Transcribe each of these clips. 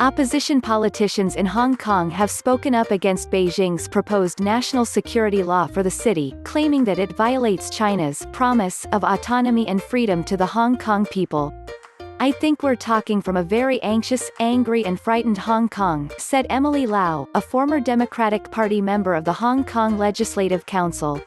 Opposition politicians in Hong Kong have spoken up against Beijing's proposed national security law for the city, claiming that it violates China's promise of autonomy and freedom to the Hong Kong people. "I think we're talking from a very anxious, angry and frightened Hong Kong," said Emily Lau, a former Democratic Party member of the Hong Kong Legislative Council.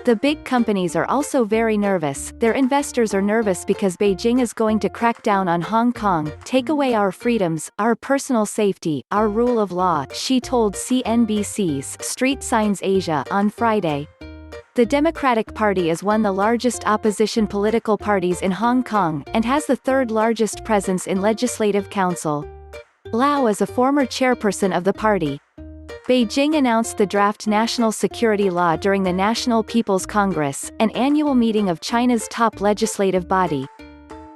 "The big companies are also very nervous. Their investors are nervous because Beijing is going to crack down on Hong Kong, take away our freedoms, our personal safety, our rule of law," she told CNBC's Street Signs Asia on Friday. The Democratic Party is one of the largest opposition political parties in Hong Kong, and has the third largest presence in Legislative Council. Lau is a former chairperson of the party. Beijing announced the draft national security law during the National People's Congress, an annual meeting of China's top legislative body.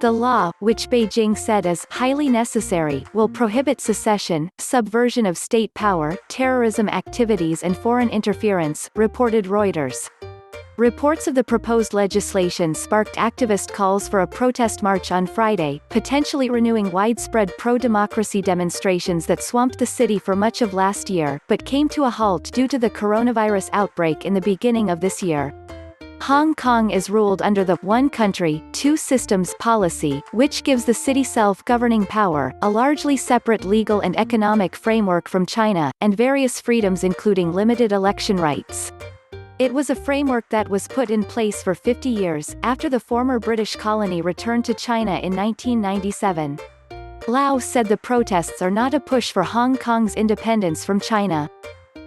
The law, which Beijing said is highly necessary, will prohibit secession, subversion of state power, terrorism activities and foreign interference, reported Reuters. Reports of the proposed legislation sparked activist calls for a protest march on Friday, potentially renewing widespread pro-democracy demonstrations that swamped the city for much of last year, but came to a halt due to the coronavirus outbreak in the beginning of this year. Hong Kong is ruled under the "one country, two systems" policy, which gives the city self-governing power, a largely separate legal and economic framework from China, and various freedoms including limited election rights. It was a framework that was put in place for 50 years, after the former British colony returned to China in 1997. Lau said the protests are not a push for Hong Kong's independence from China.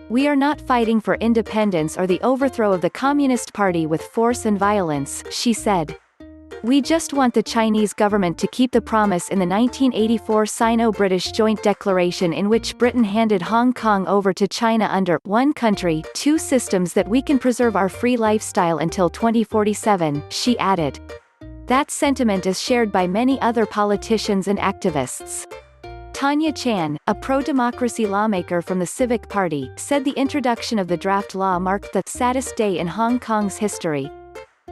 "We are not fighting for independence or the overthrow of the Communist Party with force and violence," she said. "We just want the Chinese government to keep the promise in the 1984 Sino-British Joint Declaration in which Britain handed Hong Kong over to China under one country, two systems that we can preserve our free lifestyle until 2047, she added. That sentiment is shared by many other politicians and activists. Tanya Chan, a pro-democracy lawmaker from the Civic Party, said the introduction of the draft law marked the saddest day in Hong Kong's history.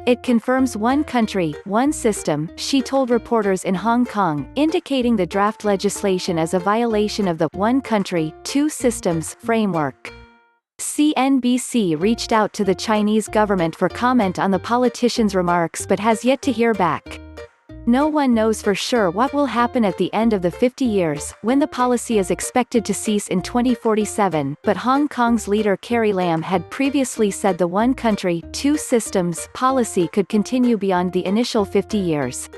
"It confirms one country, one system," she told reporters in Hong Kong, indicating the draft legislation as a violation of the one country, two systems framework. CNBC reached out to the Chinese government for comment on the politician's remarks but has yet to hear back. No one knows for sure what will happen at the end of the 50 years, when the policy is expected to cease in 2047, but Hong Kong's leader Carrie Lam had previously said the one country, two systems policy could continue beyond the initial 50 years.